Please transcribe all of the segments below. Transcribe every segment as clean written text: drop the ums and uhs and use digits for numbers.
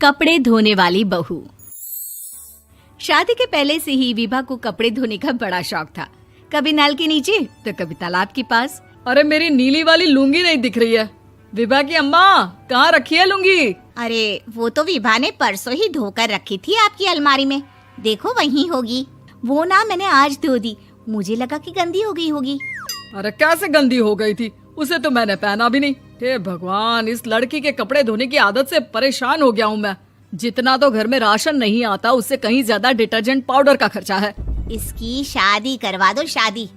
कपड़े धोने वाली बहू। शादी के पहले से ही विभा को कपड़े धोने का बड़ा शौक था। कभी नल के नीचे तो कभी तालाब के पास। अरे मेरी नीली वाली लुंगी नहीं दिख रही है। विभा की अम्मा, कहाँ रखी है लुंगी? अरे वो तो विभा ने परसों ही धोकर रखी थी आपकी अलमारी में, देखो वहीं होगी। वो ना मैंने आज धो दी, मुझे लगा कि गंदी हो गई होगी। अरे कैसे गंदी हो गई थी? उसे तो मैंने पहना भी नहीं। हे भगवान, इस लड़की के कपड़े धोने की आदत से परेशान हो गया हूँ मैं। जितना तो घर में राशन नहीं आता, उससे कहीं ज्यादा डिटर्जेंट पाउडर का खर्चा है। इसकी शादी करवा दो, शादी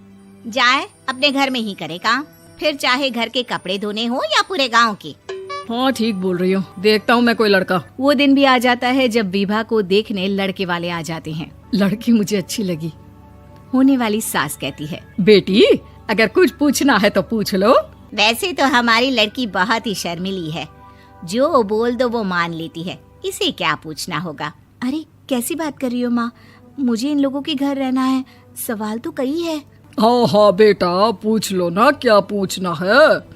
जाए अपने घर में ही करे काम, फिर चाहे घर के कपड़े धोने हो या पूरे गांव के। हाँ ठीक बोल रही हूँ, देखता हूँ मैं कोई लड़का। वो दिन भी आ जाता है जब विभा को देखने लड़के वाले आ जाते हैं। लड़की मुझे अच्छी लगी। होने वाली सास कहती है, बेटी अगर कुछ पूछना है तो पूछ लो। वैसे तो हमारी लड़की बहुत ही शर्मीली है, जो बोल दो वो मान लेती है, इसे क्या पूछना होगा। अरे कैसी बात कर रही हो माँ, मुझे इन लोगों के घर रहना है, सवाल तो कई है। हाँ हाँ बेटा, पूछ लो ना, क्या पूछना है।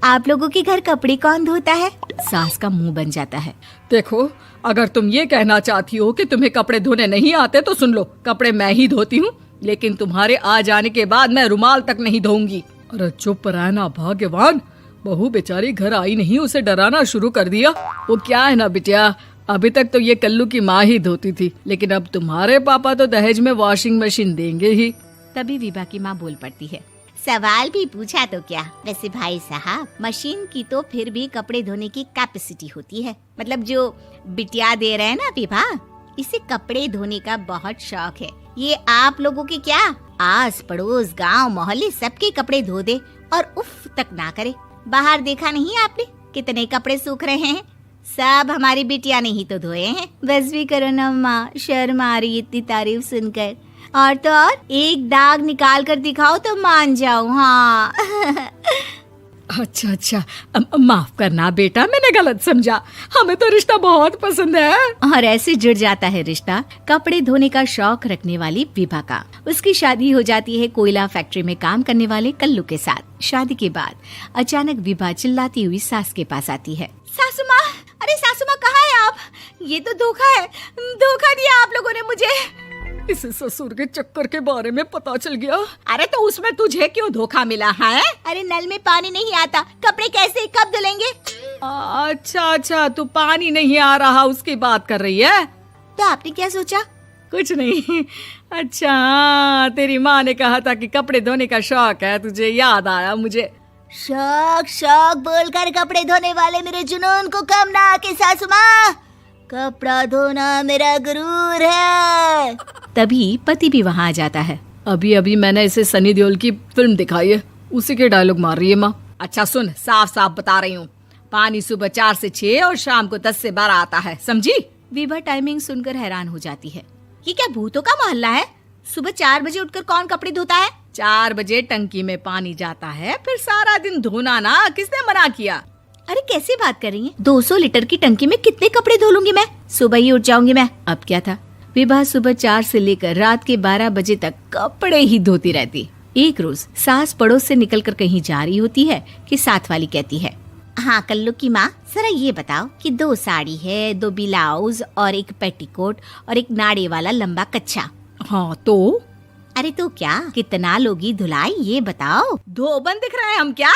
आप लोगों के घर कपड़े कौन धोता है? सास का मुंह बन जाता है। देखो, अगर तुम ये कहना चाहती हो कि तुम्हें कपड़े धोने नहीं आते तो सुन लो, कपड़े मैं ही धोती हूँ, लेकिन तुम्हारे आ जाने के बाद मैं रुमाल तक नहीं धोऊंगी। अरे चुप रहना भाग्यवान, बहू बेचारी घर आई नहीं, उसे डराना शुरू कर दिया। वो क्या है ना बिटिया, अभी तक तो ये कल्लू की माँ ही धोती थी, लेकिन अब तुम्हारे पापा तो दहेज में वॉशिंग मशीन देंगे ही। तभी विभा की माँ बोल पड़ती है, सवाल भी पूछा तो क्या। वैसे भाई साहब, मशीन की तो फिर भी कपड़े धोने की कैपेसिटी होती है। मतलब जो बिटिया दे रहे हैं ना विभा, इसे कपड़े धोने का बहुत शौक है। ये आप लोगों के क्या, आस पड़ोस गांव मोहल्ले सबके कपड़े धो दे और उफ तक ना करे। बाहर देखा नहीं आपने कितने कपड़े सूख रहे हैं? सब हमारी बिटिया ने ही तो धोए हैं। बस भी करो ना माँ, शर्म आ रही इतनी तारीफ सुनकर। और तो और एक दाग निकाल कर दिखाओ तो मान जाऊं। हाँ अच्छा, माफ करना बेटा, मैंने गलत समझा। हमें तो रिश्ता बहुत पसंद है। और ऐसे जुड़ जाता है रिश्ता कपड़े धोने का शौक रखने वाली विभा का। उसकी शादी हो जाती है कोयला फैक्ट्री में काम करने वाले कल्लू के साथ। शादी के बाद अचानक विभा चिल्लाती हुई सास के पास आती है। सासू माँ, अरे सासू माँ कहाँ है आप? ये तो धोखा है, धोखा दिया आप लोगों ने मुझे। इसे ससुर के चक्कर के बारे में पता चल गया। अरे तो उसमें तुझे क्यों धोखा मिला है? अरे नल में पानी नहीं आता, कपड़े कैसे कब धुलेंगे? अच्छा, तू पानी नहीं आ रहा उसकी बात कर रही है। तो आपने क्या सोचा? कुछ नहीं। अच्छा, तेरी माँ ने कहा था कि कपड़े धोने का शौक है तुझे, याद आया मुझे। शौक बोलकर कपड़े धोने वाले मेरे जुनून को कम ना आके सासू माँ, कपड़ा धोना मेरा गुरूर है। तभी पति भी वहाँ आ जाता है। अभी मैंने इसे सनी देओल की फिल्म दिखाई है, उसी के डायलॉग मार रही है माँ। अच्छा सुन, साफ साफ बता रही हूँ, पानी सुबह 4 से 6 और शाम को 10 से 12 आता है, समझी? विभा टाइमिंग सुनकर हैरान हो जाती है। ये क्या भूतों का मोहल्ला है? सुबह 4 बजे उठकर कौन कपड़े धोता है? 4 बजे टंकी में पानी जाता है, फिर सारा दिन धोना ना, किसने मना किया? अरे कैसी बात कर रही हैं? 200 लीटर की टंकी में कितने कपड़े धो लूंगी मैं? सुबह ही उठ जाऊंगी मैं। अब क्या था, विभा सुबह 4 से लेकर रात के 12 बजे तक कपड़े ही धोती रहती। एक रोज सास पड़ोस से निकलकर कहीं जा रही होती है कि साथ वाली कहती है, हाँ कल्लू की माँ, जरा ये बताओ कि 2 साड़ी है, 2 ब्लाउज और एक पेटीकोट और एक नाड़े वाला लंबा कच्छा। हाँ तो? अरे तो क्या, कितना लोगी धुलाई ये बताओ। धोबन दिख रहे हैं हम क्या?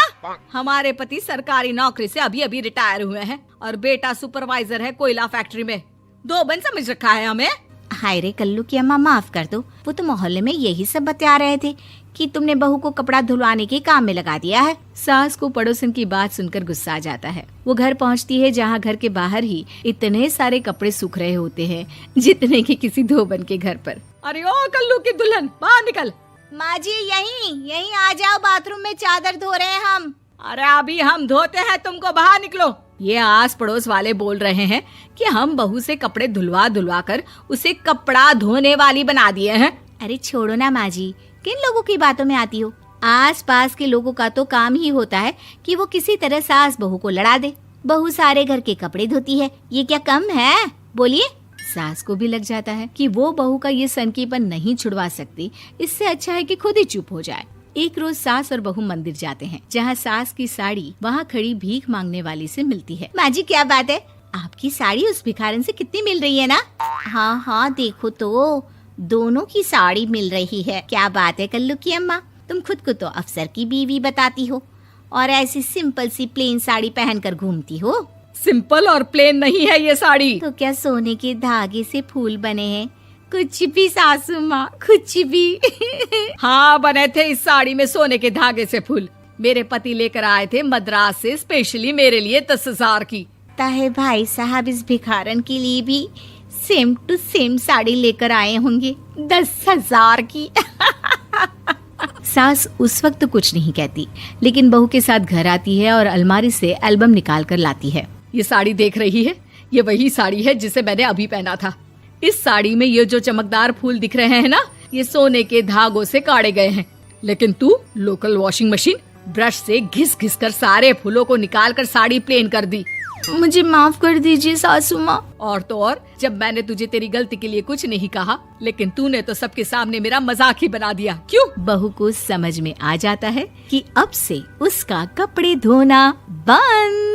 हमारे पति सरकारी नौकरी से अभी रिटायर हुए हैं और बेटा सुपरवाइजर है कोयला फैक्ट्री में। धोबन समझ रखा है हमें? हाय रे कल्लू की अम्मा, माफ कर दो, वो तो मोहल्ले में यही सब बता रहे थे कि तुमने बहू को कपड़ा धुलवाने के काम में लगा दिया है। सास को पड़ोसन की बात सुनकर गुस्सा आ जाता है। वो घर पहुंचती है जहां घर के बाहर ही इतने सारे कपड़े सूख रहे होते हैं जितने कि किसी धोबन के घर पर। अरे ओ कल्लू की दुल्हन, बाहर निकल। माँ जी यहीं आ जाओ, बाथरूम में चादर धो रहे हैं हम। अरे अभी हम धोते हैं, तुमको बाहर निकलो। ये आस पड़ोस वाले बोल रहे हैं कि हम बहू से कपड़े धुलवा कर उसे कपड़ा धोने वाली बना दिए हैं। अरे छोड़ो ना माँ जी, किन लोगों की बातों में आती हो? आस पास के लोगों का तो काम ही होता है कि वो किसी तरह सास बहू को लड़ा दे। बहू सारे घर के कपड़े धोती है, ये क्या कम है? बोलिए। सास को भी लग जाता है कि वो बहू का ये सनकीपन नहीं छुड़वा सकती, इससे अच्छा है कि खुद ही चुप हो जाए। एक रोज सास और बहू मंदिर जाते हैं, जहाँ सास की साड़ी वहाँ खड़ी भीख मांगने वाली से मिलती है। माँ जी क्या बात है, आपकी साड़ी उस भिखारन से कितनी मिल रही है ना? हाँ हाँ देखो तो, दोनों की साड़ी मिल रही है। क्या बात है कल्लू की अम्मा, तुम खुद को तो अफसर की बीवी बताती हो और ऐसी सिंपल सी प्लेन साड़ी पहनकर घूमती हो। सिंपल और प्लेन नहीं है ये साड़ी। तो क्या सोने के धागे से फूल बने हैं? कुछ भी सासू माँ, कुछ भी। हाँ बने थे इस साड़ी में सोने के धागे से फूल। मेरे पति लेकर आए थे मद्रास से स्पेशली मेरे लिए 10,000 की। ताहे भाई साहब इस भिखारन के लिए भी सेम टू सेम साड़ी लेकर आए होंगे 10,000 की। सास उस वक्त तो कुछ नहीं कहती, लेकिन बहू के साथ घर आती है और अलमारी से एल्बम निकाल कर लाती है। ये साड़ी देख रही है, ये वही साड़ी है जिसे मैंने अभी पहना था। इस साड़ी में ये जो चमकदार फूल दिख रहे हैं ना, ये सोने के धागों से काढ़े गए हैं। लेकिन तू लोकल वॉशिंग मशीन ब्रश से घिस घिस कर सारे फूलों को निकाल कर साड़ी प्लेन कर दी। मुझे माफ कर दीजिए सासू माँ। और तो और, जब मैंने तुझे तेरी गलती के लिए कुछ नहीं कहा, लेकिन तूने तो सबके सामने मेरा मजाक ही बना दिया। क्यों? बहू को समझ में आ जाता है कि अब से उसका कपड़े धोना बंद।